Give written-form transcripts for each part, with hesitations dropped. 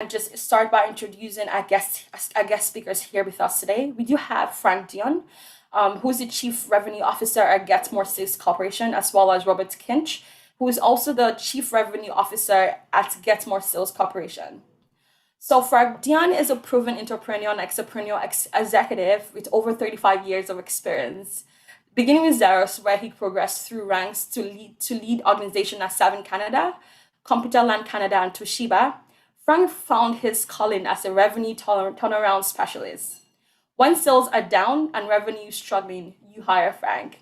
and just start by introducing our guest speakers here with us today. We do have Frank Dion, who's the Chief Revenue Officer at Getmore Sales Corporation, as well as Robert Kinch, who is also the Chief Revenue Officer at Getmore Sales Corporation. So Frank Dion is a proven entrepreneur and executive with over 35 years of experience. Beginning with Xerox, where he progressed through ranks to lead organizations at Savin Canada, Computerland Canada, and Toshiba, Frank found his calling as a revenue turnaround specialist. When sales are down and revenue is struggling, you hire Frank.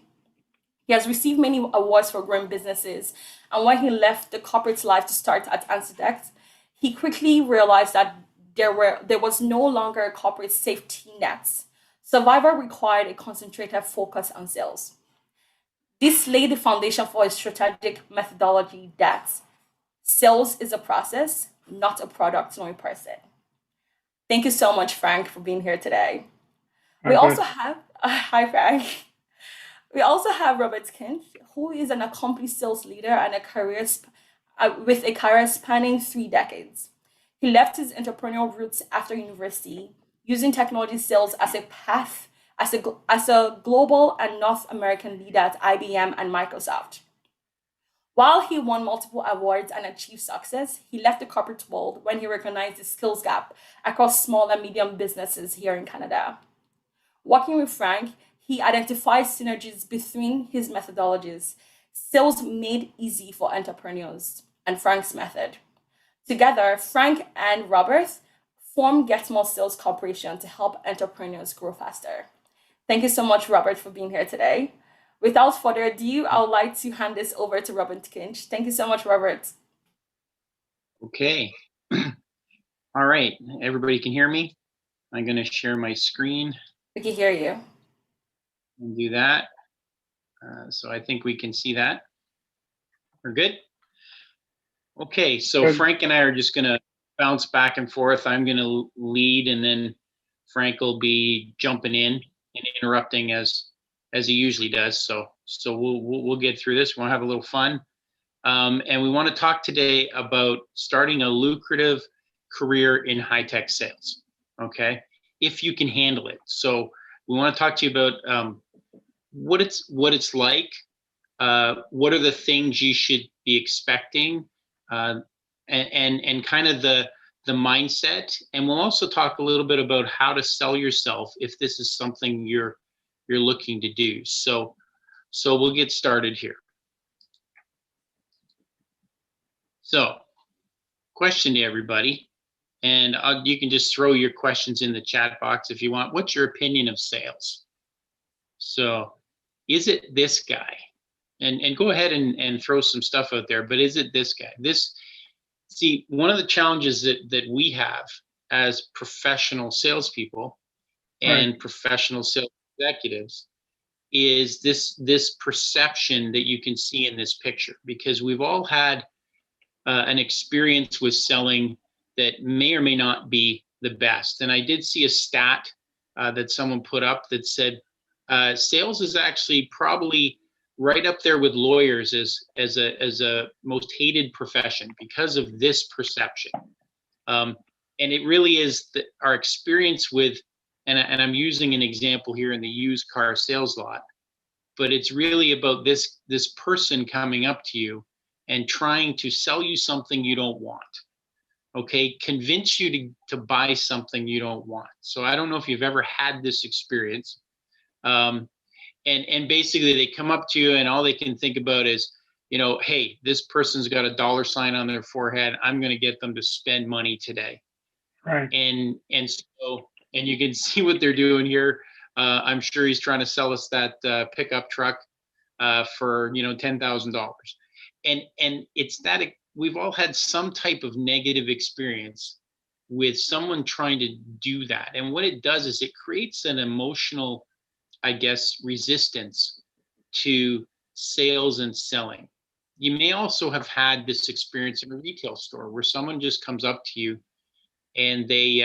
He has received many awards for growing businesses, and when he left the corporate life to start at Ansidex, he quickly realized that there was no longer a corporate safety net. Survival required a concentrated focus on sales. This laid the foundation for a strategic methodology that sales is a process, not a product nor a person. Thank you so much, Frank, for being here today. We Okay. also have, hi, Frank. We also have Robert Kinch, who is an accomplished sales leader and with a career spanning 3 decades. He left his entrepreneurial roots after university, using technology sales as a path as a global and North American leader at IBM and Microsoft. While he won multiple awards and achieved success, he left the corporate world when he recognized the skills gap across small and medium businesses here in Canada. Working with Frank, he identifies synergies between his methodologies, sales made easy for entrepreneurs, and Frank's method. Together, Frank and Robert form Getmore Sales Corporation to help entrepreneurs grow faster. Thank you so much, Robert, for being here today. Without further ado, I would like to hand this over to Robert Kinch. Thank you so much, Robert. Okay. All right. Everybody can hear me? I'm going to share my screen We can hear you. and do that. So I think we can see that. We're good? Okay. So Good. Frank and I are just going to bounce back and forth. I'm going to lead, and then Frank will be jumping in and interrupting as he usually does. So we'll get through this. We'll have a little fun. And we want to talk today about starting a lucrative career in high-tech sales, okay? If you can handle it. So we want to talk to you about what it's like, what are the things you should be expecting, and kind of the mindset. And we'll also talk a little bit about how to sell yourself if this is something you're looking to do. So we'll get started here. So, question to everybody, and you can just throw your questions in the chat box if you want. What's your opinion of sales? So, is it this guy? And go ahead and throw some stuff out there, but is it this guy? See, one of the challenges that we have as professional salespeople and Right. professional sales executives is this perception that you can see in this picture, because we've all had an experience with selling that may or may not be the best. And I did see a stat that someone put up that said sales is actually probably right up there with lawyers as a most hated profession because of this perception. And it really is our experience with, and I'm using an example here in the used car sales lot, but it's really about this person coming up to you and trying to sell you something you don't want. Okay, convince you to buy something you don't want. So I don't know if you've ever had this experience. And basically they come up to you and all they can think about is, hey, this person's got a dollar sign on their forehead. I'm going to get them to spend money today. Right. And you can see what they're doing here. I'm sure he's trying to sell us that pickup truck for $10,000. And it's that we've all had some type of negative experience with someone trying to do that. And what it does is it creates an emotional, I guess, resistance to sales and selling. You may also have had this experience in a retail store where someone just comes up to you and they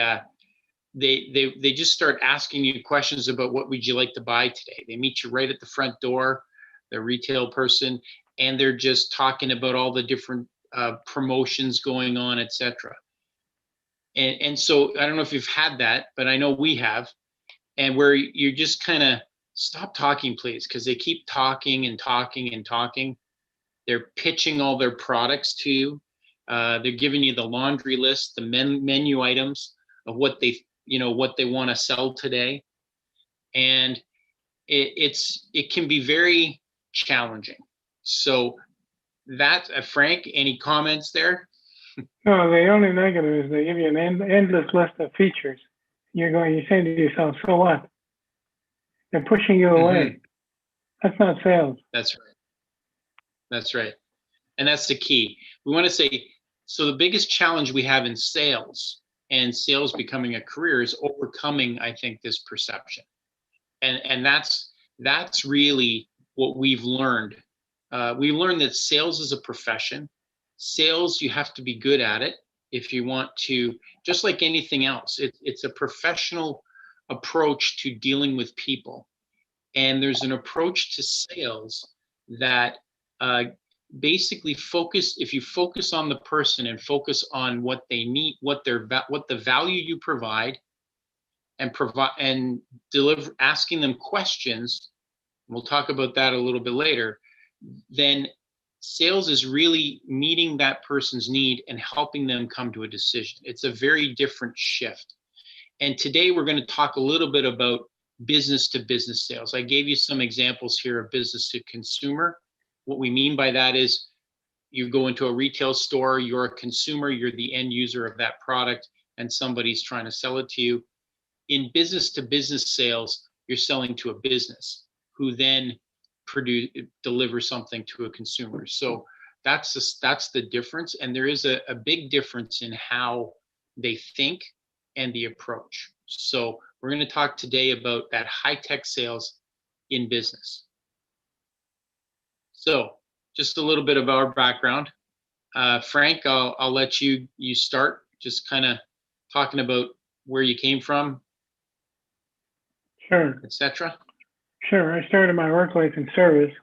just start asking you questions about what would you like to buy today. They meet you right at the front door, the retail person, and they're just talking about all the different promotions going on, etc. And so I don't know if you've had that, but I know we have, and where you just kind of stop talking, please, because they keep talking and talking and talking. They're pitching all their products to you. They're giving you the laundry list, the menu items of what they want to sell today, and it can be very challenging. So that, Frank, any comments there? No, the only negative is they give you an endless list of features. You say to yourself, so what? They're pushing you away. That's not sales. That's right. That's right. And that's the key. We want to say, so the biggest challenge we have in sales and sales becoming a career is overcoming, I think, this perception. And that's really what we've learned. We learned that sales is a profession. Sales, you have to be good at it if you want to, just like anything else. It's a professional approach to dealing with people. And there's an approach to sales that basically if you focus on the person and focus on what they need, what the value you provide, and deliver, asking them questions, we'll talk about that a little bit later, then sales is really meeting that person's need and helping them come to a decision. It's a very different shift. And today we're going to talk a little bit about business to business sales. I gave you some examples here of business to consumer. What we mean by that is you go into a retail store, you're a consumer, you're the end user of that product, and somebody's trying to sell it to you. In business to business sales, you're selling to a business who then deliver something to a consumer. So that's the difference. And there is a big difference in how they think and the approach. So we're going to talk today about that high-tech sales in business. So just a little bit of our background. Frank, I'll let you start, just kind of talking about where you came from, Sure. etc. Sure. I started my work life in service.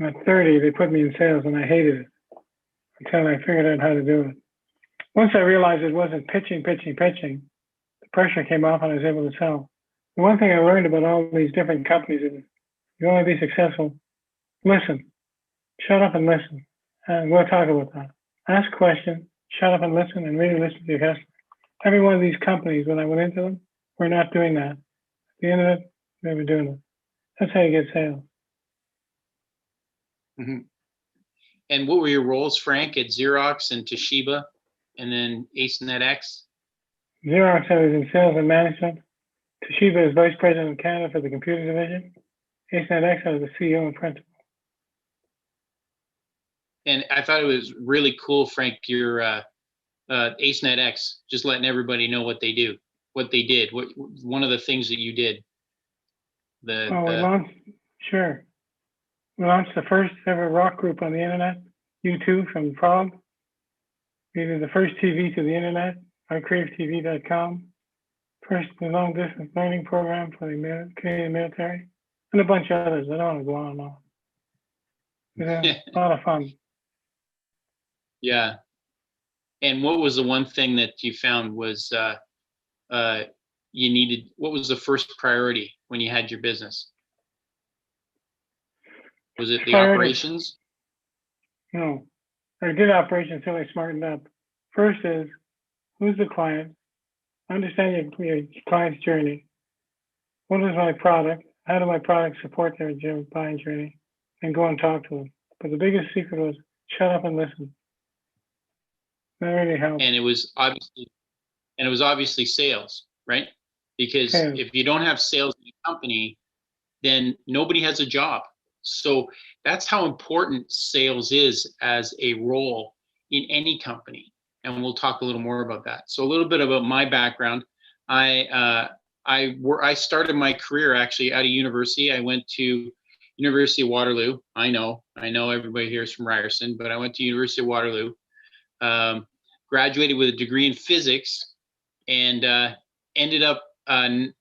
At 30, they put me in sales and I hated it until I figured out how to do it. Once I realized it wasn't pitching, the pressure came off and I was able to sell. The one thing I learned about all these different companies is you want to be successful, listen. Shut up and listen. And we'll talk about that. Ask questions, shut up and listen, and really listen to your customer. Every one of these companies, when I went into them, were not doing that. At the end of it, they were doing it. That's how you get sales. Mm-hmm. And what were your roles, Frank, at Xerox and Toshiba, and then AceNetX? Xerox, I was in sales and management. Toshiba is vice president of Canada for the computer division. AceNetX, I was the CEO and principal. And I thought it was really cool, Frank, your AceNetX, just letting everybody know what they did. One of the things that you did. Sure. We launched the first ever rock group on the internet, U2 from Prague. We did the first TV to the internet, creativetv.com. First long distance learning program for the Canadian military, and a bunch of others. I don't want to go on and on. It was a lot of fun. Yeah. And what was the one thing that you found was you needed? What was the first priority when you had your business? Was it the operations? No, I did operations until I smartened up. First is, who's the client? Understand your client's journey. What is my product? How do my products support their buying journey? And go and talk to them. But the biggest secret was shut up and listen. That really helped. And it was obviously sales, right? Because if you don't have sales in a company, then nobody has a job. So that's how important sales is as a role in any company. And we'll talk a little more about that. So a little bit about my background. I started my career actually out of university. I went to University of Waterloo. I know everybody here is from Ryerson, but I went to University of Waterloo. Graduated with a degree in physics, and ended up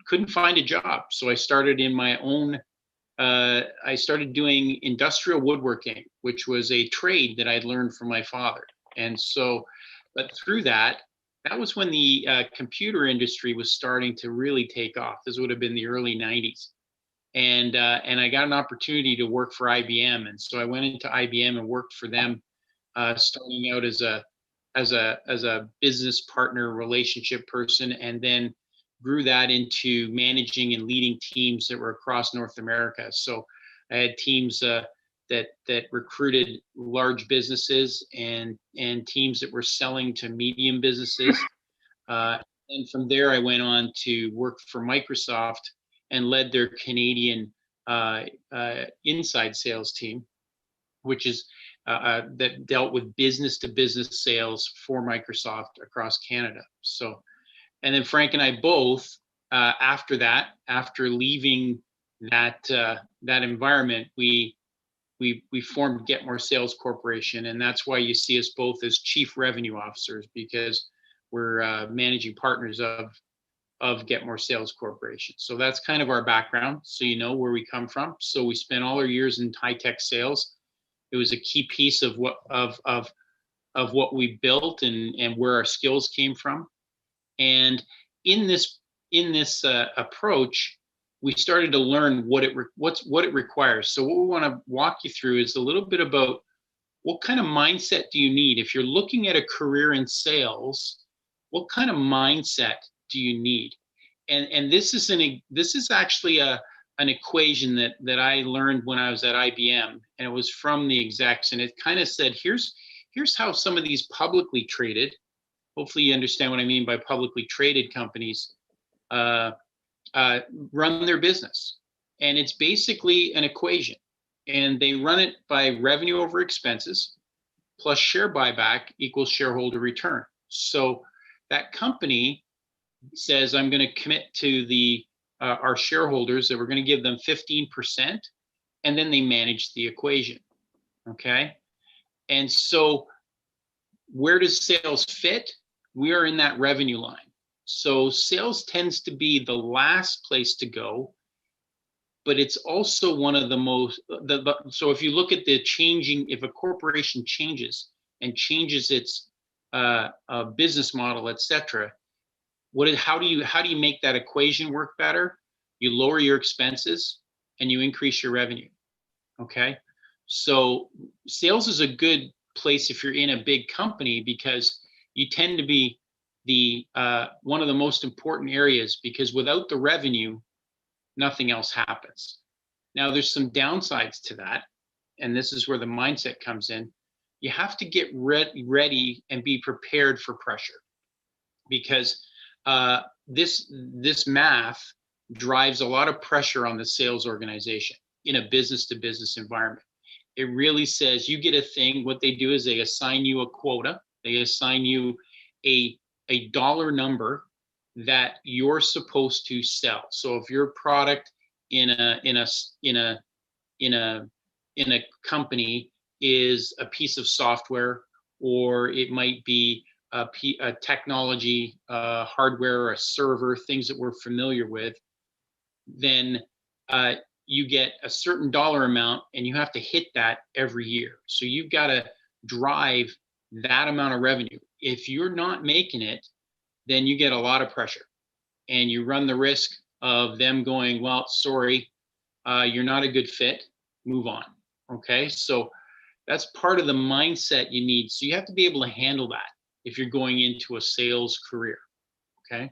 couldn't find a job. So I started in my own. I started doing industrial woodworking, which was a trade that I'd learned from my father. And so, but through that, that was when the computer industry was starting to really take off. This would have been the early 90s. And I got an opportunity to work for IBM. And so I went into IBM and worked for them, starting out as a business partner relationship person, and then grew that into managing and leading teams that were across North America. So I had teams that recruited large businesses and teams that were selling to medium businesses. And from there, I went on to work for Microsoft and led their Canadian inside sales team, which is that dealt with business to business sales for Microsoft across Canada. So, and then Frank and I both, after that, after leaving that environment, we formed Get More Sales Corporation, and that's why you see us both as chief revenue officers, because we're managing partners of Get More Sales Corporation. So that's kind of our background, so you know where we come from. So we spent all our years in high tech sales. It was a key piece of what we built and where our skills came from. And in this approach, we started to learn what it requires. So what we want to walk you through is a little bit about what kind of mindset do you need if you're looking at a career in sales. What kind of mindset do you need? And this is actually an equation that I learned when I was at IBM, and it was from the execs, and it kind of said, here's how some of these publicly traded, hopefully you understand what I mean by publicly traded companies, run their business. And it's basically an equation, and they run it by revenue over expenses plus share buyback equals shareholder return. So that company says, I'm going to commit to our shareholders that we're going to give them 15%, and then they manage the equation. Okay. And so where does sales fit? We are in that revenue line. So sales tends to be the last place to go, but it's also one of the most, so if you look at the changing, if a corporation changes and changes its business model, et cetera, how do you make that equation work better? You lower your expenses and you increase your revenue. Okay. So sales is a good place if you're in a big company, because you tend to be one of the most important areas, because without the revenue, nothing else happens. Now there's some downsides to that, and this is where the mindset comes in. You have to get ready and be prepared for pressure, because this math drives a lot of pressure on the sales organization in a business to business environment. It really says you get a thing. What they do is they assign you a quota. They assign you a dollar number that you're supposed to sell. So if your product in a company is a piece of software, or it might be a technology, hardware, or a server, things that we're familiar with, then you get a certain dollar amount and you have to hit that every year. So you've got to drive that amount of revenue. If you're not making it, then you get a lot of pressure, and you run the risk of them going, well, sorry, you're not a good fit, move on. Okay, so that's part of the mindset you need. So you have to be able to handle that if you're going into a sales career. Okay,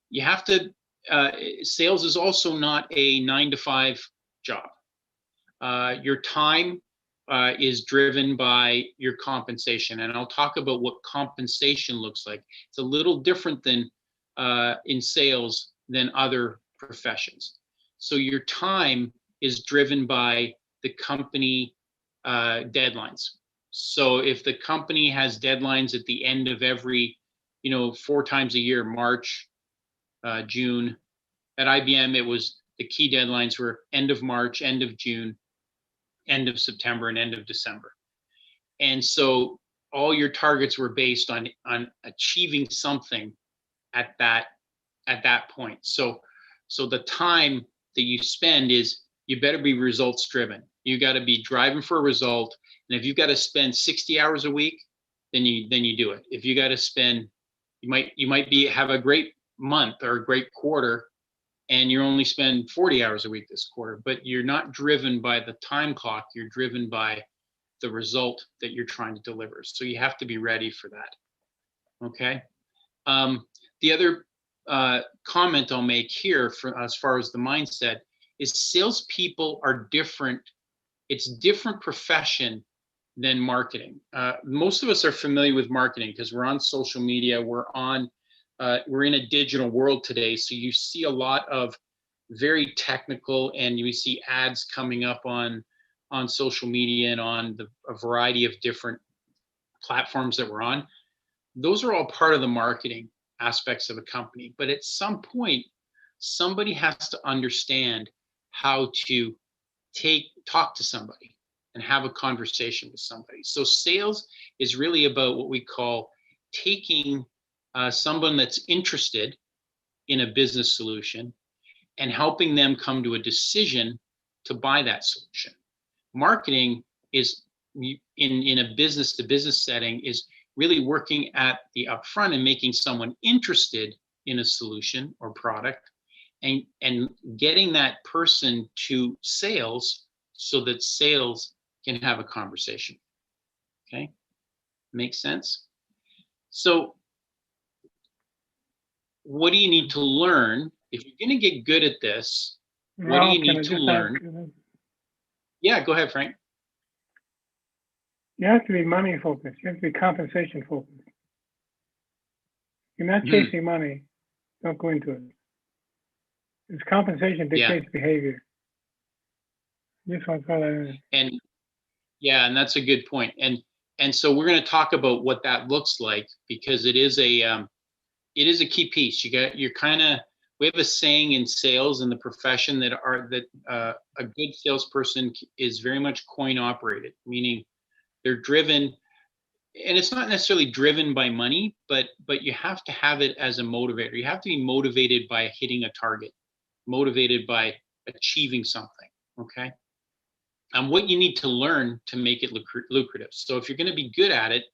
you have to, sales is also not a 9-to-5 job. Your time is driven by your compensation, and I'll talk about what compensation looks like. It's a little different than in sales than other professions. So your time is driven by the company deadlines. So if the company has deadlines at the end of every, 4 times a year, March, June. At IBM, it was the key deadlines were end of March, end of June, end of September, and end of December. And so all your targets were based on achieving something at that point. So the time that you spend is, you better be results driven. You got to be driving for a result. And if you've got to spend 60 hours a week, then you do it. If you got to spend, you might have a great month or a great quarter, and you only spend 40 hours a week this quarter, but you're not driven by the time clock. You're driven by the result that you're trying to deliver. So you have to be ready for that. Okay. The other comment I'll make here, for as far as the mindset, is salespeople are different. It's different profession than marketing. Most of us are familiar with marketing because we're on social media. We're in a digital world today, so you see a lot of very technical, and you see ads coming up on social media and on a variety of different platforms that we're on. Those are all part of the marketing aspects of a company. But at some point, somebody has to understand how to talk to somebody and have a conversation with somebody. So sales is really about what we call taking someone that's interested in a business solution and helping them come to a decision to buy that solution. Marketing is, in a business to business setting, is really working at the upfront and making someone interested in a solution or product, and getting that person to sales so that sales can have a conversation. Okay, makes sense? So what do you need to learn if you're going to get good at this? What do you need to learn? Yeah, go ahead, Frank. You have to be money focused. You have to be compensation focused. You're not chasing money. Don't go into it. It's compensation dictates behavior. This one's and that's a good point. And so we're going to talk about what that looks like, because it is a key piece. We have a saying in sales, in the profession, that a good salesperson is very much coin operated, meaning they're driven, and it's not necessarily driven by money, but you have to have it as a motivator. You have to be motivated by hitting a target, motivated by achieving something. Okay. And what you need to learn to make it lucrative. So if you're going to be good at it,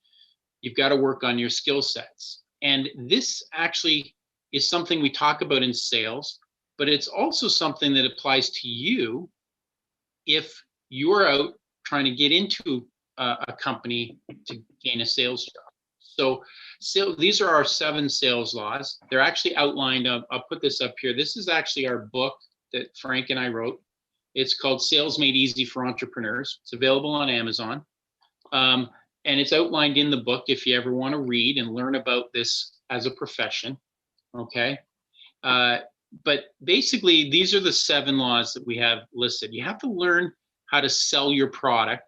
you've got to work on your skill sets. And this actually is something we talk about in sales, but it's also something that applies to you if you're out trying to get into a company to gain a sales job. So these are our 7 sales laws. They're actually outlined. I'll put this up here. This is actually our book that Frank and I wrote. It's called Sales Made Easy for Entrepreneurs. It's available on Amazon. And it's outlined in the book if you ever want to read and learn about this as a profession. Okay. But basically, these are the 7 laws that we have listed. You have to learn how to sell your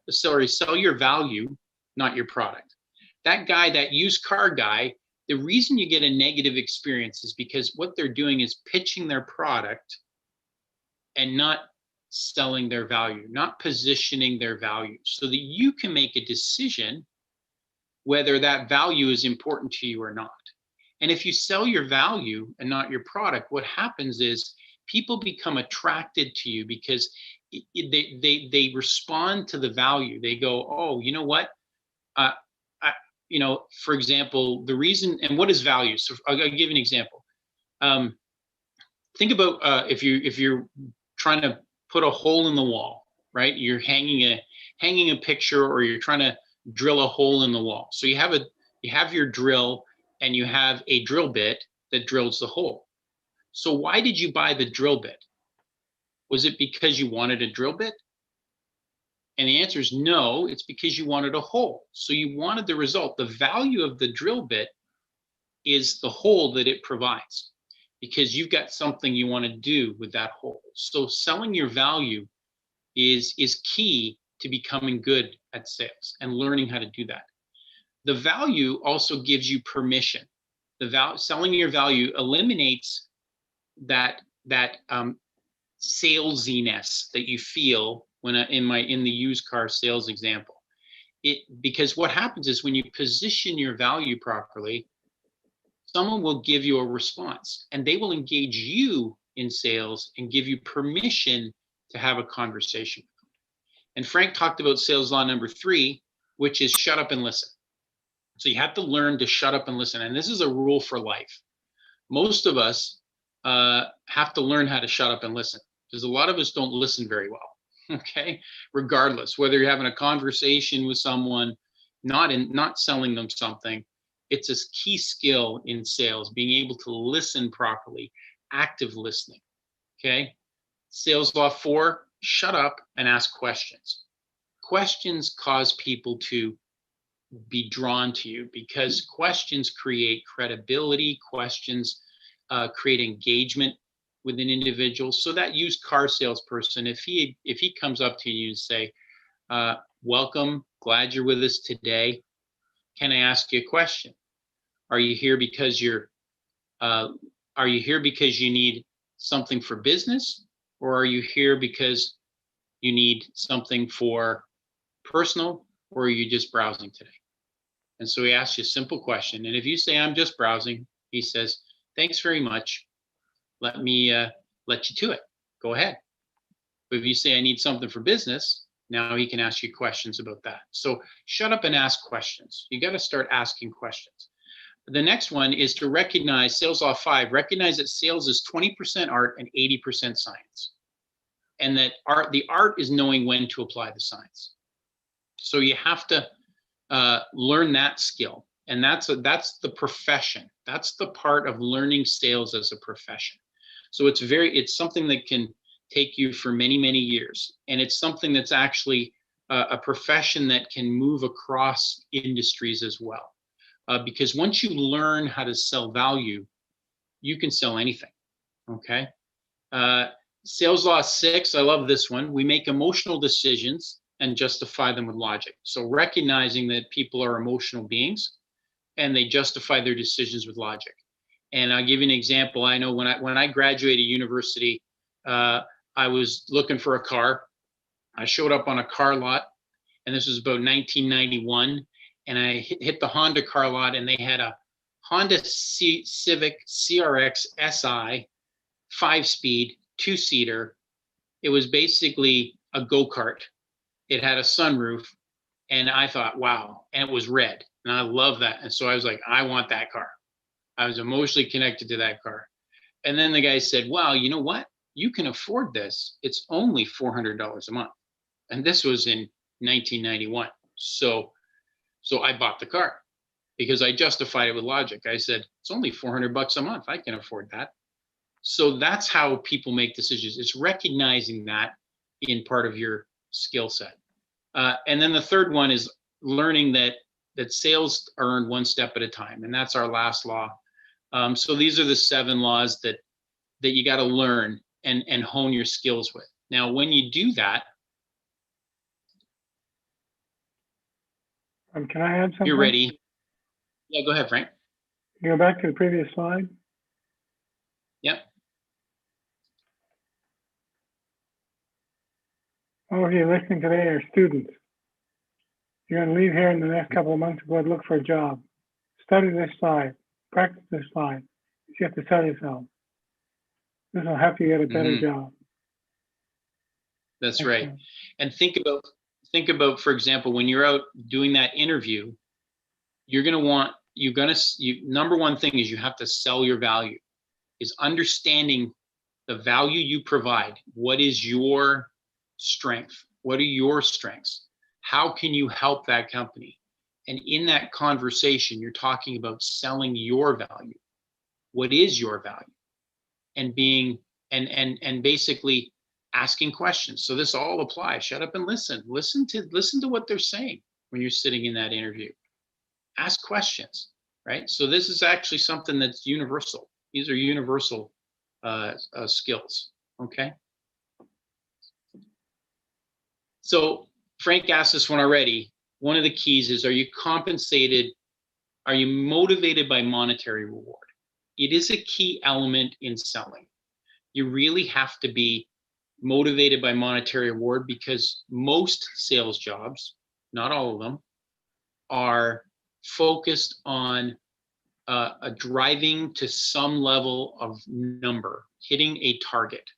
sell your value, not your product. That guy, that used car guy, the reason you get a negative experience is because what they're doing is pitching their product and not selling their value, not positioning their value, so that you can make a decision whether that value is important to you or not. And if you sell your value and not your product, what happens is people become attracted to you because they respond to the value. They go, oh, you know what? For example, the reason, and what is value? So I'll give you an example. Think about if you're trying to put a hole in the wall, right? You're hanging a picture, or you're trying to drill a hole in the wall. So you have your drill, and you have a drill bit that drills the hole. So why did you buy the drill bit? Was it because you wanted a drill bit? And the answer is no, it's because you wanted a hole. So you wanted the result. The value of the drill bit is the hole that it provides, because you've got something you want to do with that hole. So selling your value is key to becoming good at sales and learning how to do that. The value also gives you permission. Selling your value eliminates that salesiness that you feel when in the used car sales example. Because what happens is when you position your value properly, someone will give you a response, and they will engage you in sales and give you permission to have a conversation. And Frank talked about sales law number 3, which is shut up and listen. So you have to learn to shut up and listen. And this is a rule for life. Most of us have to learn how to shut up and listen, because a lot of us don't listen very well. Okay, regardless whether you're having a conversation with someone, not selling them something, it's a key skill in sales, being able to listen properly, active listening. Okay, sales law 4, shut up and ask questions. Questions cause people to be drawn to you, because questions create credibility. Questions create engagement with an individual. So that used car salesperson, if he comes up to you and say, welcome, glad you're with us today, can I ask you a question? Are you here because you need something for business, or are you here because you need something for personal, or are you just browsing today? And so he asks you a simple question. And if you say, I'm just browsing, he says, thanks very much. Let me let you to it. Go ahead. But if you say, I need something for business, now he can ask you questions about that. So shut up and ask questions. You got to start asking questions. The next one is to recognize, sales law 5, recognize that sales is 20% art and 80% science. And that the art is knowing when to apply the science. So you have to learn that skill. And that's the profession. That's the part of learning sales as a profession. So it's something that can take you for many, many years. And it's something that's actually a profession that can move across industries as well. Because once you learn how to sell value, you can sell anything. Okay. Sales law 6, I love this one. We make emotional decisions and justify them with logic. So recognizing that people are emotional beings and they justify their decisions with logic. And I'll give you an example. I know when I graduated university, I was looking for a car. I showed up on a car lot, and this was about 1991. And I hit the Honda car lot, and they had a Honda Civic CRX SI, 5-speed, 2-seater. It was basically a go-kart. It had a sunroof, and I thought, wow, and it was red, and I love that. And so I was like, I want that car. I was emotionally connected to that car. And then the guy said, wow, you know what? You can afford this. It's only $400 a month. And this was in 1991. So I bought the car because I justified it with logic. I said, it's only $400 a month. I can afford that. So that's how people make decisions. It's recognizing that in part of your skill set. And then the third one is learning that sales are earned one step at a time. And that's our last law. So these are the 7 laws that you got to learn and hone your skills with. Now, when you do that, can I add something? You're ready. Yeah, go ahead, Frank. You go back to the previous slide. Yep. All of you listening today are students. You're going to leave here in the next couple of months and go and look for a job. Study this slide. Practice this slide. You have to sell yourself. This will help you get a better job. That's right. And think about, for example, when you're out doing that interview, number one thing is you have to sell your value, is understanding the value you provide. What is your strength? What are your strengths? How can you help that company? And in that conversation, you're talking about selling your value. What is your value? And being, and basically asking questions. So this all applies. Shut up and listen. Listen to what they're saying when you're sitting in that interview. Ask questions, right? So this is actually something that's universal. These are universal skills, okay? So Frank asked this one already. One of the keys is, are you compensated? Are you motivated by monetary reward? It is a key element in selling. You really have to be motivated by monetary reward, because most sales jobs, not all of them, are focused on a driving to some level of number, hitting a target.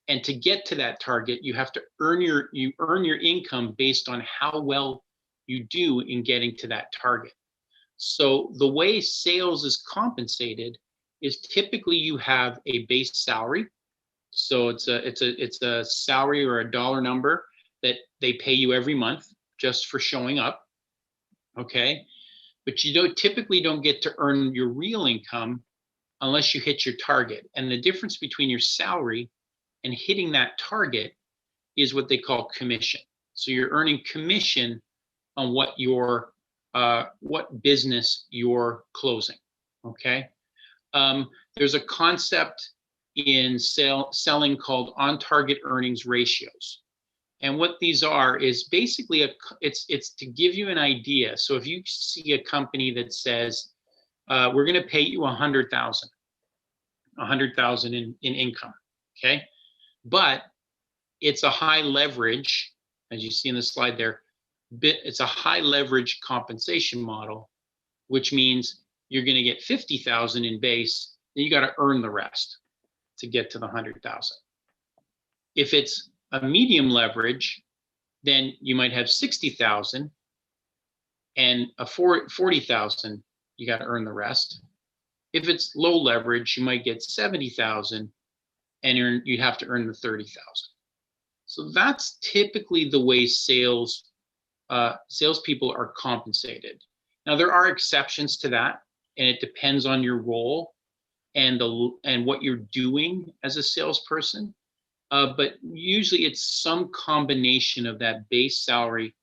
And to get to that target, you have to earn your income based on how well you do in getting to that target. So the way sales is compensated is typically you have a base salary. So it's a salary or a dollar number that they pay you every month just for showing up. Okay. But you typically don't get to earn your real income unless you hit your target. And the difference between your salary and hitting that target is what they call commission. So you're earning commission on what business you're closing. Okay. There's a concept in selling called on-target earnings ratios. And what these are is basically it's to give you an idea. So if you see a company that says, we're going to pay you 100,000 in income, okay? But it's a high leverage, as you see in the slide there, it's a high leverage compensation model, which means you're going to get 50,000 in base, then you got to earn the rest to get to the 100,000. If it's a medium leverage, then you might have 60,000 and a 40,000, you got to earn the rest. If it's low leverage, you might get 70,000 and you have to earn the 30,000. So that's typically the way salespeople are compensated. Now there are exceptions to that, and it depends on your role and what you're doing as a salesperson. But usually it's some combination of that base salary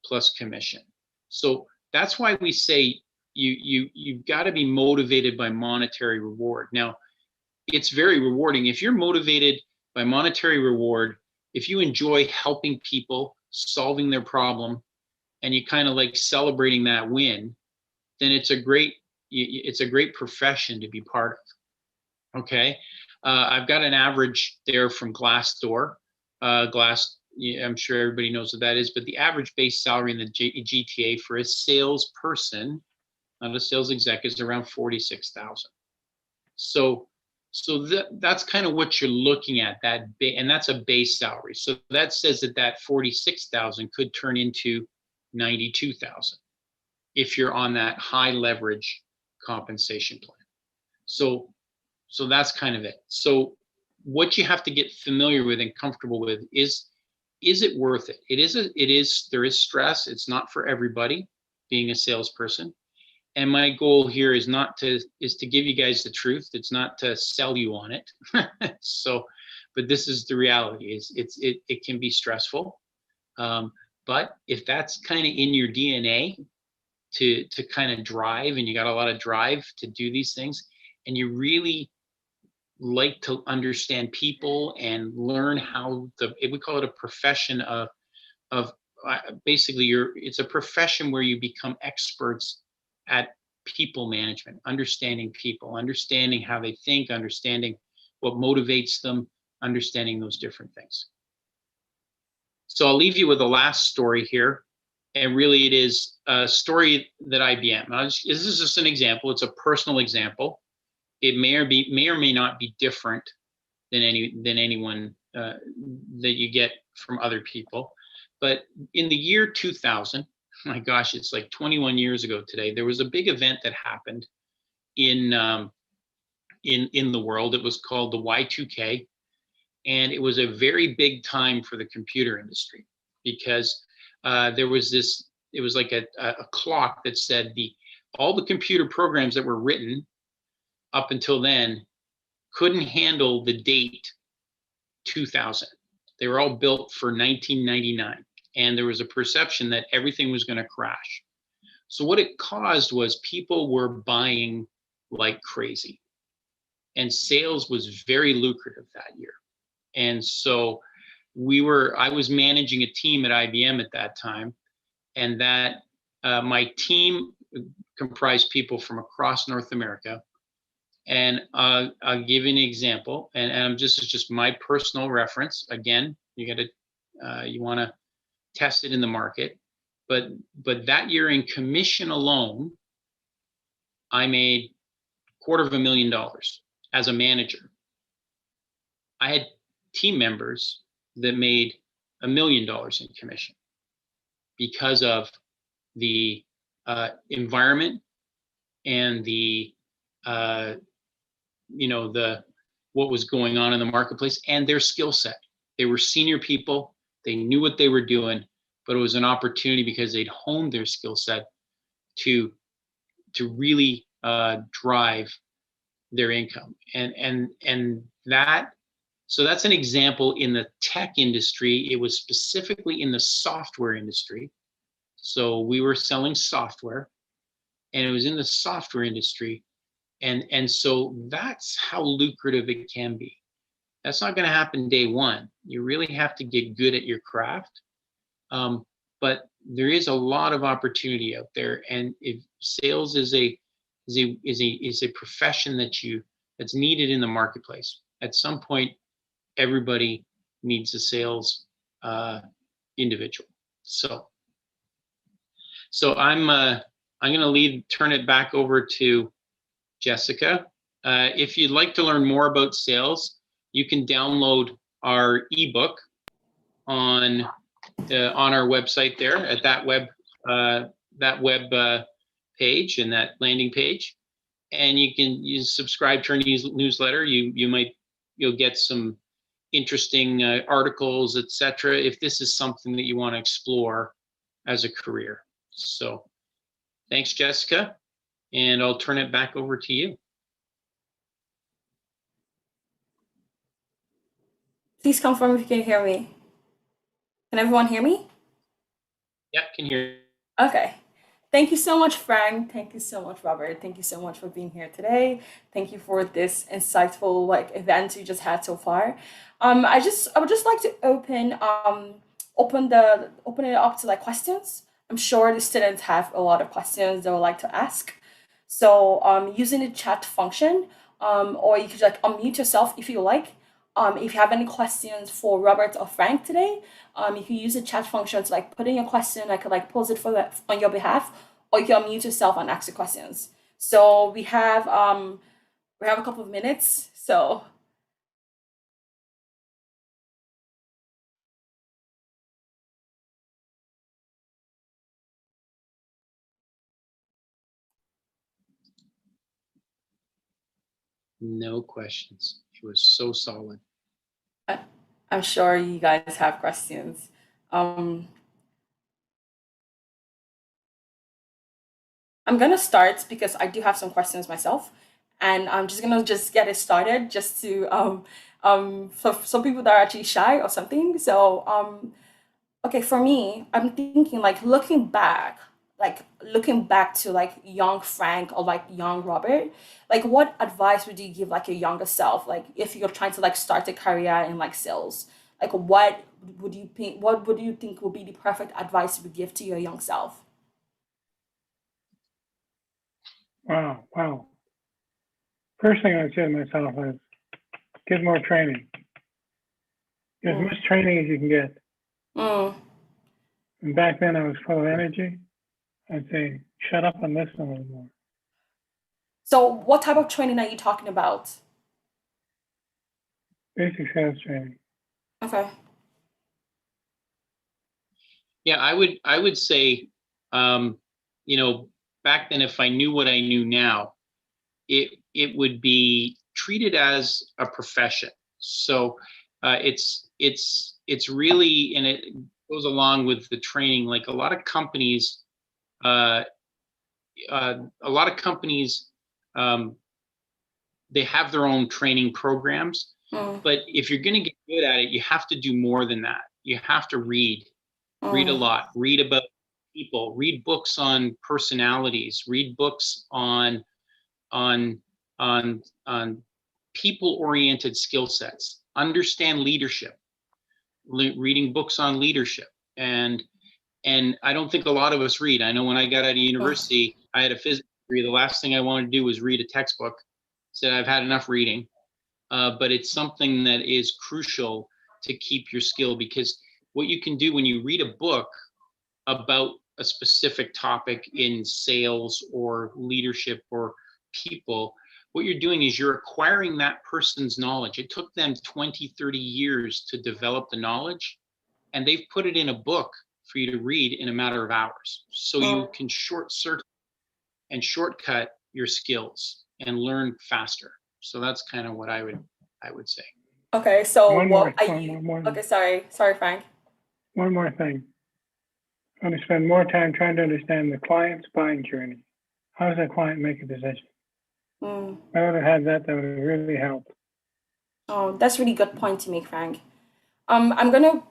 plus commission. So that's why we say you've got to be motivated by monetary reward. Now, it's very rewarding. If you're motivated by monetary reward, if you enjoy helping people, solving their problem, and you kind of like celebrating that win, then it's a great profession to be part of. Okay. I've got an average there from Glassdoor. I'm sure everybody knows what that is, but the average base salary in the GTA for a salesperson, not a sales exec, is around 46,000. So that's kind of what you're looking at, and that's a base salary. So that says that 46,000 could turn into 92,000 if you're on that high leverage compensation plan. So that's kind of it. So what you have to get familiar with and comfortable with is it worth it? There is stress. It's not for everybody being a salesperson. And my goal here is to give you guys the truth. It's not to sell you on it. But this is the reality. It can be stressful. But if that's kind of in your DNA to kind of drive, and you got a lot of drive to do these things, and you really like to understand people and learn how we call it a profession of basically it's a profession where you become experts at people management, understanding people, understanding how they think, understanding what motivates them, understanding those different things. So I'll leave you with the last story here. And really it is a story that IBM, this is just an example. It's a personal example. It may or may not be different than anyone that you get from other people. But in the year 2000, my gosh, it's like 21 years ago today, there was a big event that happened in the world. It was called the Y2K, and it was a very big time for the computer industry because there was it was like a clock that said all the computer programs that were written up until then couldn't handle the date 2000. They were all built for 1999. And there was a perception that everything was going to crash. So what it caused was people were buying like crazy. And sales was very lucrative that year. And so I was managing a team at IBM at that time. And that my team comprised people from across North America. And I'll give you an example. And this is just my personal reference. Again, you want to test it in the market. But that year in commission alone, I made $250,000 as a manager. I had team members that made $1 million in commission because of the environment and the what was going on in the marketplace and their skill set. They were senior people, they knew what they were doing, but it was an opportunity because they'd honed their skill set to really drive their income. And that, so that's an example in the tech industry. It was specifically in the software industry. So we were selling software, and it was in the software industry. And so that's how lucrative it can be. That's not going to happen day one. You really have to get good at your craft. But there is a lot of opportunity out there, and if sales is a profession that's needed in the marketplace. At some point, everybody needs a sales individual. So I'm going to turn it back over to Jessica. If you'd like to learn more about sales, you can download our ebook on our website there at that web page and that landing page, and you subscribe to our newsletter. You'll get some interesting articles, etc. if this is something that you want to explore as a career. So thanks, Jessica, and I'll turn it back over to you. Please confirm if you can hear me. Can everyone hear me? Yep, can hear. Okay. Thank you so much, Frank. Thank you so much, Robert. Thank you so much for being here today. Thank you for this insightful event you just had so far. I would just like to open it up to questions. I'm sure the students have a lot of questions they would like to ask. So using the chat function, or you could unmute yourself if you like. If you have any questions for Robert or Frank today, you can use the chat function to put in your question. I could pose it on your behalf, or you can unmute yourself and ask the questions. So we have a couple of minutes. So no questions. It was so solid. I'm sure you guys have questions. I'm gonna start because I do have some questions myself, and I'm just gonna get it started just to for some people that are actually shy or something. So okay, for me, I'm thinking looking back to young Frank or young Robert, what advice would you give your younger self, if you're trying to start a career in sales? What would you think would be the perfect advice you would give to your young self? Wow. First thing I'd say to myself is get more training. Get as much training as you can get. And back then I was full of energy. I'd say, shut up and listen a little more. So what type of training are you talking about? Basic sales training. Okay. Yeah, I would say, back then, if I knew what I knew now, it would be treated as a profession. So it's really, and it goes along with the training. A lot of companies, they have their own training programs. But if you're going to get good at it, you have to do more than that. You have to read a lot, read about people, read books on personalities, read books on people-oriented skill sets, understand leadership, reading books on leadership. And I don't think a lot of us read. I know when I got out of university, I had a physics degree. The last thing I wanted to do was read a textbook. Said I've had enough reading. But it's something that is crucial to keep your skill, because what you can do when you read a book about a specific topic in sales or leadership or people, what you're doing is you're acquiring that person's knowledge. It took them 20, 30 years to develop the knowledge, and they've put it in a book for you to read in a matter of hours. So you can short circuit and shortcut your skills and learn faster. So that's kind of what I would say. Okay, so One what more, are one you? more, one, Okay, sorry, Frank. one more thing. I'm going to spend more time trying to understand the client's buying journey. How does that client make a decision? Mm. I would have had that. That would have really helped. Oh, that's a really good point to make, Frank. I'm gonna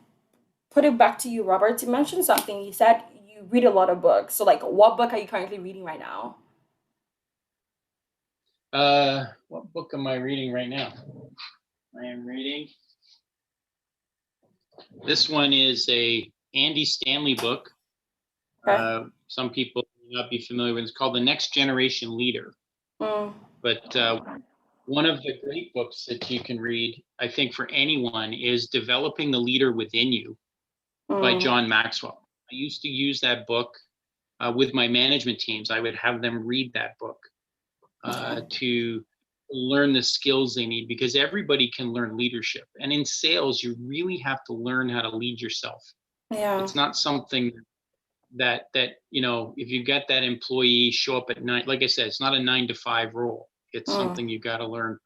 put it back to you, Robert. You mentioned something. You said you read a lot of books. So, like, what book are you currently reading right now? What book am I reading right now? I am reading. This one is a Andy Stanley book. Okay. Some people may not be familiar with it. It's called The Next Generation Leader. Mm. But one of the great books that you can read, I think, for anyone is Developing the Leader Within You by Mm. John Maxwell. I used to use that book with my management teams. I would have them read that book to learn the skills they need, because everybody can learn leadership. And in sales, you really have to learn how to lead yourself. Yeah. It's not something that if you get that employee show up at 9, like I said, it's not a 9 to 5 role. It's Mm. something you got to learn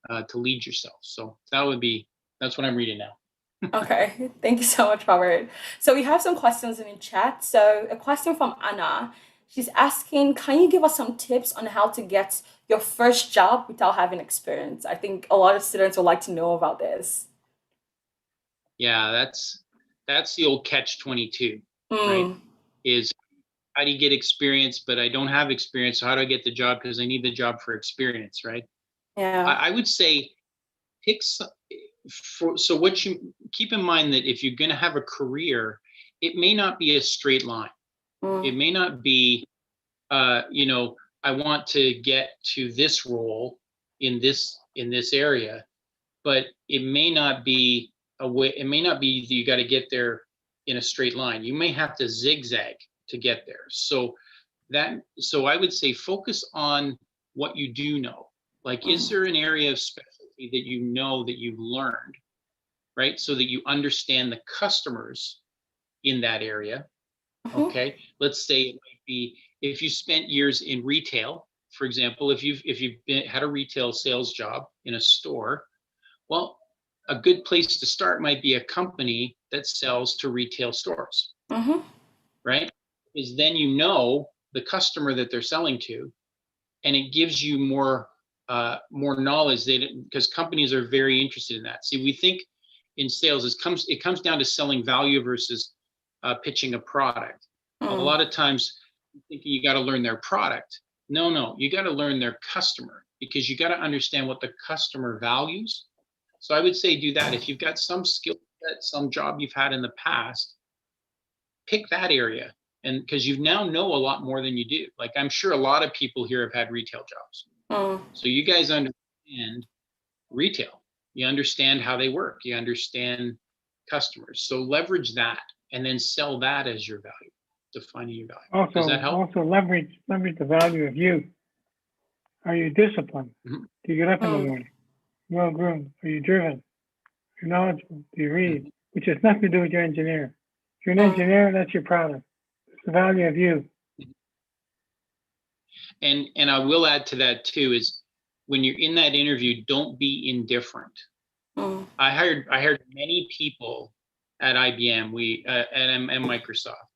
to lead yourself. So that's what I'm reading now. Okay, thank you so much, Robert. So we have some questions in the chat. So a question from Anna. She's asking, can you give us some tips on how to get your first job without having experience? I think a lot of students would like to know about this. Yeah, that's the old catch-22, right? Mm. Is how do you get experience, but I don't have experience, so how do I get the job? Because I need the job for experience, right? Yeah. I would say pick so what you keep in mind, that if you're going to have a career, it may not be a straight line. It Mm. may not be I want to get to this role in this area, but it may not be a way. It may not be that you got to get there in a straight line. You may have to zigzag to get there. So I would say focus on what you do know. Like, is Mm. there an area of specialty that you know that you've learned, right? So that you understand the customers in that area. Mhm. Okay, let's say it might be, if you spent years in retail, for example, if you've had a retail sales job in a store, well, a good place to start might be a company that sells to retail stores, Mhm. right? Because then you know the customer that they're selling to, and it gives you more knowledge. Because companies are very interested in that. See, we think in sales it comes down to selling value versus pitching a product. A Mm. lot of times thinking you got to learn their product. No, you got to learn their customer, because you got to understand what the customer values. So I would say do that. If you've got some skill set, some job you've had in the past, pick that area. And because you now know a lot more than you do. Like, I'm sure a lot of people here have had retail jobs. Mm. So you guys understand retail. You understand how they work. You understand customers. So leverage that and then sell that as your value, defining your value. Does that help? Also leverage the value of you. Are you disciplined? Mhm. Do you get up in the Mm. morning? Well groomed? Are you driven? Are you knowledgeable? Do you read? Mhm. Which has nothing to do with your engineer. If you're an Mm. engineer, that's your product. It's the value of you. And I will add to that too, is when you're in that interview, don't be indifferent. Mm. I hired many people at IBM, and Microsoft.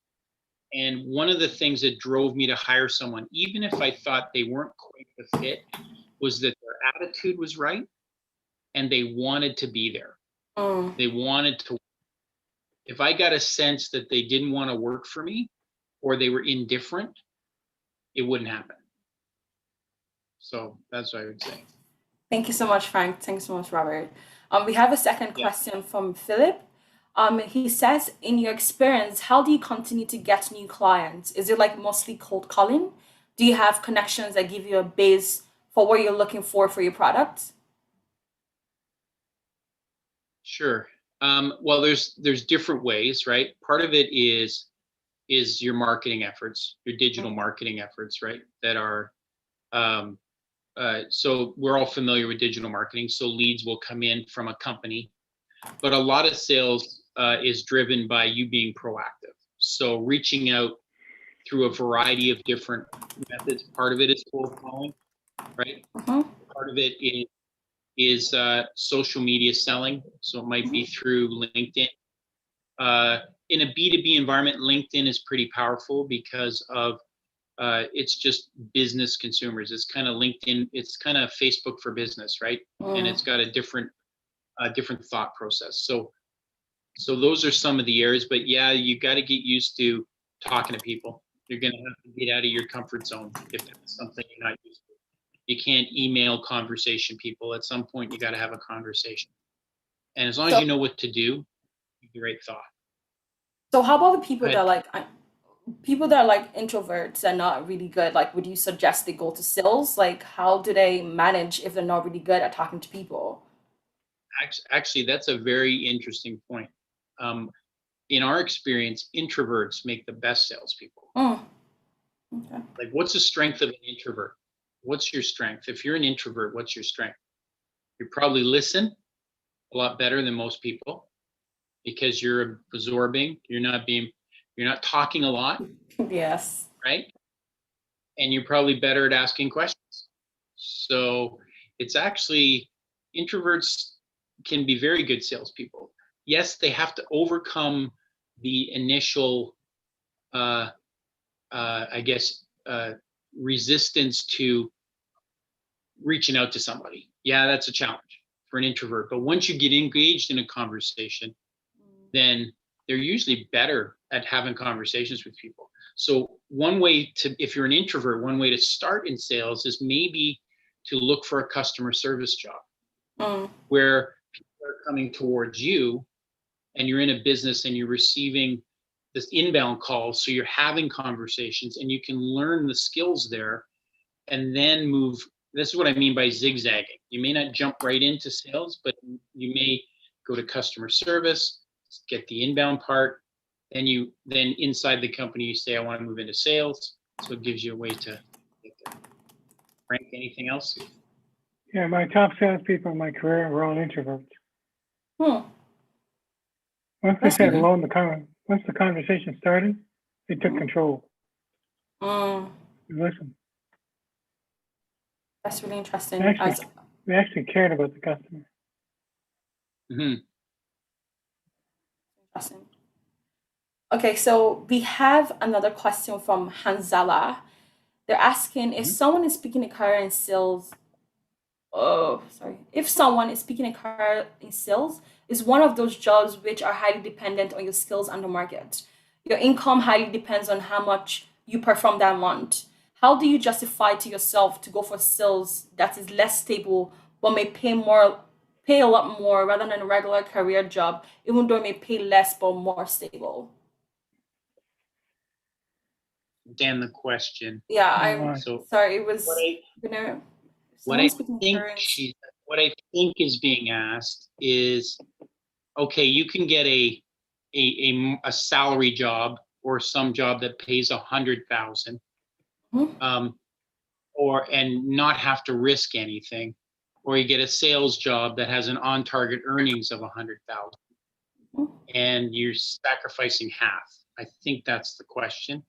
And one of the things that drove me to hire someone, even if I thought they weren't quite the fit, was that their attitude was right and they wanted to be there. Mm. They wanted to. If I got a sense that they didn't want to work for me or they were indifferent, it wouldn't happen. So that's what I would say. Thank you so much, Frank. Thank you so much, Robert. We have a second Yeah. question from Philip. He says, in your experience, how do you continue to get new clients? Is it like mostly cold calling? Do you have connections that give you a base for what you're looking for your product? Sure. Well, there's different ways, right? Part of it is your marketing efforts, your digital marketing efforts, right? That are so we're all familiar with digital marketing. So leads will come in from a company, but a lot of sales is driven by you being proactive. So reaching out through a variety of different methods. Part of it is cold calling, right? Part of it is social media selling. So it might be through LinkedIn. In a B2B environment, LinkedIn is pretty powerful because of it's just business consumers. It's kind of LinkedIn. It's kind of Facebook for business, right? And it's got a different thought process. So those are some of the areas. But yeah, you got to get used to talking to people. You're going to have to get out of your comfort zone if that's something you're not used to. You can't email conversation people. At some point, you got to have a conversation. And as long as you know what to do, the right thought. So how about the people that people that are like introverts and not really good? Like, would you suggest they go to sales? Like, how do they manage if they're not really good at talking to people? Actually, that's a very interesting point. In our experience, introverts make the best salespeople. Okay. Like, what's the strength of an introvert? What's your strength? If you're an introvert, what's your strength? You probably listen a lot better than most people because you're absorbing. You're not talking a lot, Yes. right? And you're probably better at asking questions. So it's actually, introverts can be very good salespeople. Yes, they have to overcome the initial, resistance to reaching out to somebody. Yeah, that's a challenge for an introvert. But once you get engaged in a conversation, then they're usually better at having conversations with people. So one way to, if you're an introvert, one way to start in sales is maybe to look for a customer service job where people are coming towards you and you're in a business and you're receiving this inbound calls. So you're having conversations and you can learn the skills there and then move. This is what I mean by zigzagging. You may not jump right into sales, but you may go to customer service, get the inbound part, then inside the company you say, I want to move into sales. So it gives you a way to get there. Frank, anything else? Yeah, my top salespeople in my career were all introverts. Once they said hello once the conversation started, they took control. Listen. That's really interesting. They actually cared about the customer. Interesting. Okay, so we have another question from Hanzala. They're asking if someone is speaking a career in sales. If someone is speaking a career in sales, is one of those jobs which are highly dependent on your skills and the market. Your income highly depends on how much you perform that month. How do you justify to yourself to go for sales that is less stable but may pay a lot more rather than a regular career job, even though it may pay less but more stable? Dan, the question. Yeah, I'm sorry. It was what I think is being asked is, okay, you can get a salary job or some job that pays 100,000, and not have to risk anything, or you get a sales job that has an on-target earnings of 100,000, and you're sacrificing half. I think that's the question.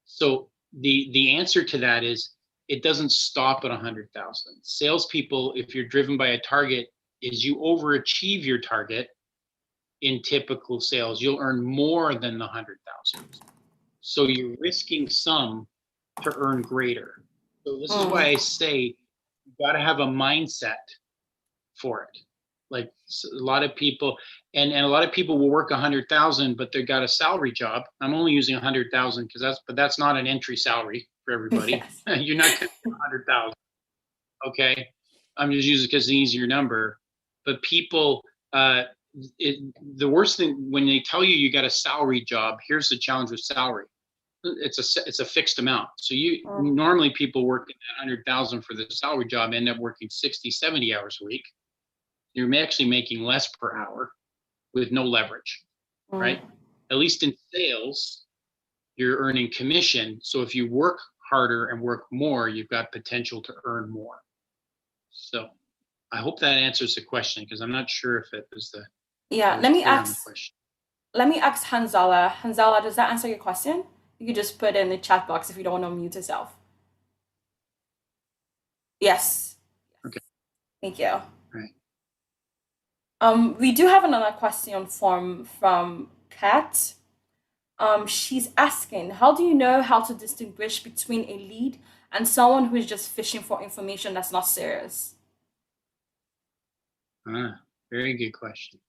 So the answer to that is it doesn't stop at 100,000. Salespeople, if you're driven by a target, is you overachieve your target in typical sales, you'll earn more than the 100,000. So you're risking some to earn greater. So this is why I say you got to have a mindset for it. Like a lot of people, and a lot of people will work 100,000, but they've got a salary job. I'm only using 100,000 but that's not an entry salary for everybody. Yes. You're not going to get 100,000. Okay, I'm just using it because it's an easier number. But people, the worst thing when they tell you got a salary job, here's the challenge with salary. It's a fixed amount. So normally people work 100,000 for the salary job, end up working 60, 70 hours a week. You're actually making less per hour with no leverage, right? At least in sales, you're earning commission. So if you work harder and work more, you've got potential to earn more. So I hope that answers the question, because I'm not sure if it was let me ask Hanzala. Hanzala, does that answer your question? You could just put it in the chat box if you don't want to mute yourself. Yes. Okay. Thank you. Right. We do have another question from Kat. She's asking, how do you know how to distinguish between a lead and someone who is just fishing for information that's not serious? Very good question.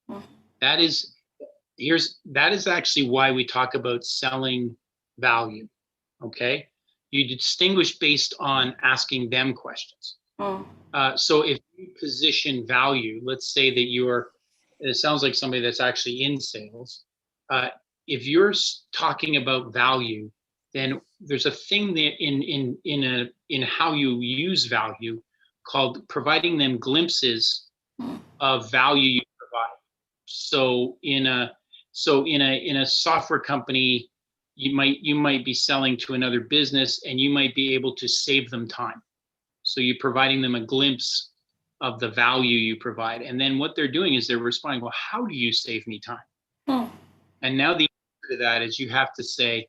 Mm. That is actually why we talk about selling value. Okay, you distinguish based on asking them questions. Mm. So if you position value, let's say that it sounds like somebody that's actually in sales. If you're talking about value, then there's a thing that in how you use value called providing them glimpses of value you provide. So in a software company, you might be selling to another business, and you might be able to save them time. So you're providing them a glimpse of the value you provide. And then what they're doing is they're responding, well, how do you save me time? Mm. And now the answer to that is you have to say,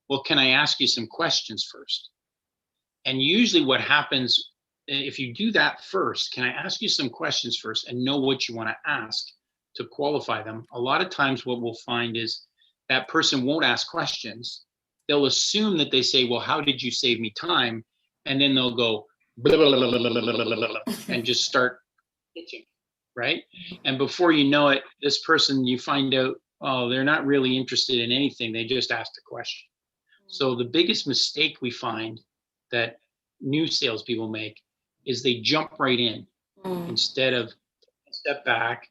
well, can I ask you some questions first? And usually what happens if you do that first, can I ask you some questions first and know what you want to ask to qualify them? A lot of times what we'll find is that person won't ask questions. They'll assume that they say, well, how did you save me time? And then they'll go, blah, blah, blah, blah, blah, blah, blah, blah, and just start pitching, right? And before you know it, this person, you find out, oh, they're not really interested in anything. They just asked a question. So the biggest mistake we find that new salespeople make is they jump right in instead of step back,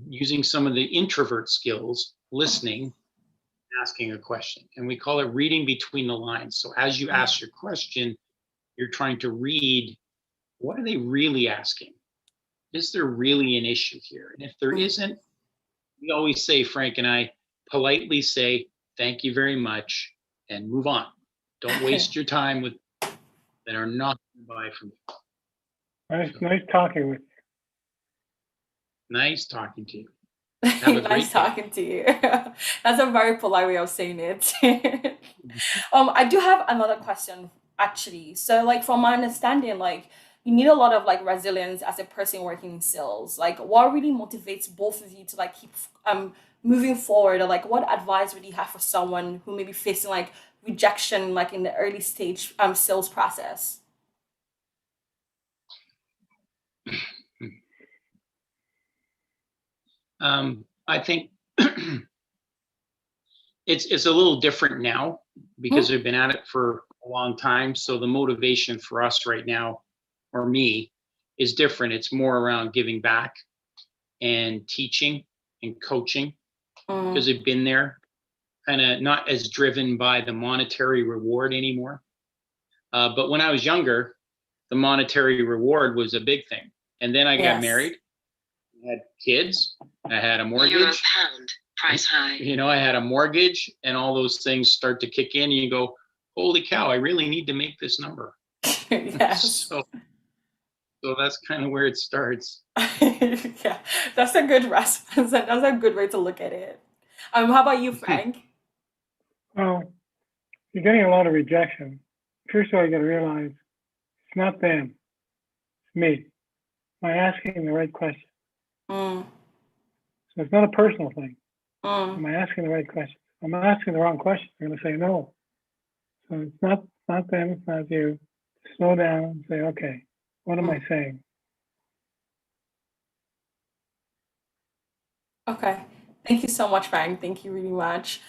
using some of the introvert skills, listening, asking a question. And we call it reading between the lines. So as you ask your question, you're trying to read, what are they really asking? Is there really an issue here? And if there isn't, we always say, Frank and I politely say, thank you very much, and move on. Don't waste your time with that are not going to buy from you. Nice talking with you. Nice talking to you. Have a great Nice day. talking to you. That's a very polite way of saying it. I do have another question actually. So like from my understanding, like you need a lot of like resilience as a person working in sales. Like what really motivates both of you to like keep moving forward, or like what advice would you have for someone who may be facing like rejection like in the early stage sales process? I think it's a little different now because we've been at it for a long time. So the motivation for us right now, or me, is different. It's more around giving back and teaching and coaching because I've been there, kind of not as driven by the monetary reward anymore. But when I was younger, the monetary reward was a big thing. And then I got married, I had kids, I had a mortgage. £1 price high. You know, I had a mortgage, and all those things start to kick in, and you go, holy cow, I really need to make this number. Yes. So that's kind of where it starts. Yeah, that's a good response. That's a good way to look at it. How about you, Frank? Well, you're getting a lot of rejection. First of all, you got to realize it's not them, it's me. Am I asking the right question? So it's not a personal thing. Am I asking the right question? I'm asking the wrong question, they're going to say no. So it's not them, it's not you. Slow down and say, okay, what am I saying? Okay. Thank you so much, Frank. Thank you really much.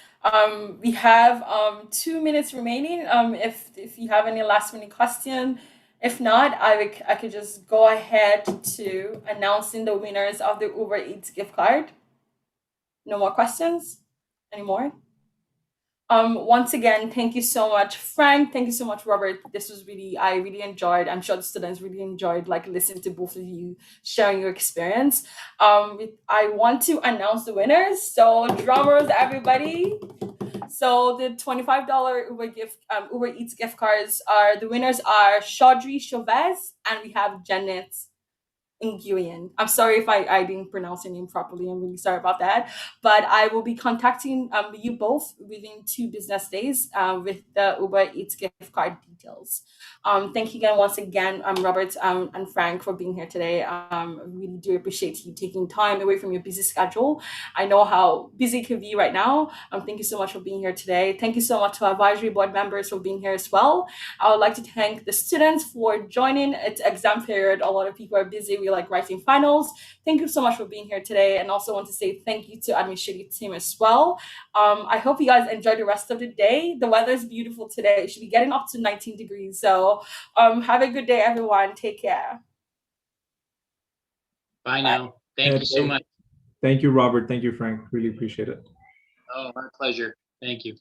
We have 2 minutes remaining. If you have any last minute question, if not, I could just go ahead to announcing the winners of the Uber Eats gift card. No more questions anymore. Once again, thank you so much, Frank. Thank you so much, Robert. I really enjoyed. I'm sure the students really enjoyed like listening to both of you sharing your experience. I want to announce the winners. So drummers, everybody. So the $25 Uber Eats gift cards the winners are Chaudry Chavez and we have Janet Nguyen. I'm sorry if I didn't pronounce your name properly. I'm really sorry about that. But I will be contacting you both within 2 business days with the Uber Eats gift card details. Thank you again once again, Robert and Frank, for being here today. I really do appreciate you taking time away from your busy schedule. I know how busy it can be right now. Thank you so much for being here today. Thank you so much to our advisory board members for being here as well. I would like to thank the students for joining. It's exam period. A lot of people are busy. We like writing finals. Thank you so much for being here today. And also want to say thank you to administrative team as well. I hope you guys enjoy the rest of the day. The weather is beautiful today. It should be getting up to 19 degrees. So have a good day, everyone. Take care. Bye now. Thank you so much. Thank you, Robert. Thank you, Frank. Really appreciate it. Oh, my pleasure. Thank you.